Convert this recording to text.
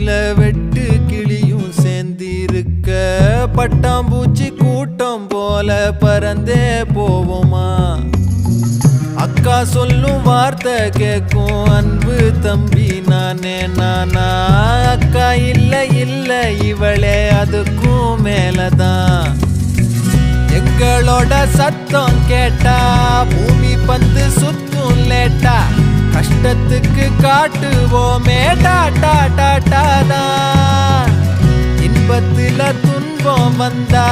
கூட்டுல வெட்டு கிளியும் சேர்ந்திருக்க பட்டாம்பூச்சி கூட்டம் போல பறந்தே போவோமா அக்கா சொல்லும் வார்த்தை கேட்கும் அன்பு தம்பி நானே நானா அக்கா இல்ல இல்ல இவளே அதுக்கும் மேலதான் எங்களோட சத்தம் கேட்டா பூமி பந்து சுத்தும் லேட்டா கஷ்டத்துக்கு காட்டுவோமே டாட்டா டாட்டா தான் இன்பத்துல துன்பம் வந்தா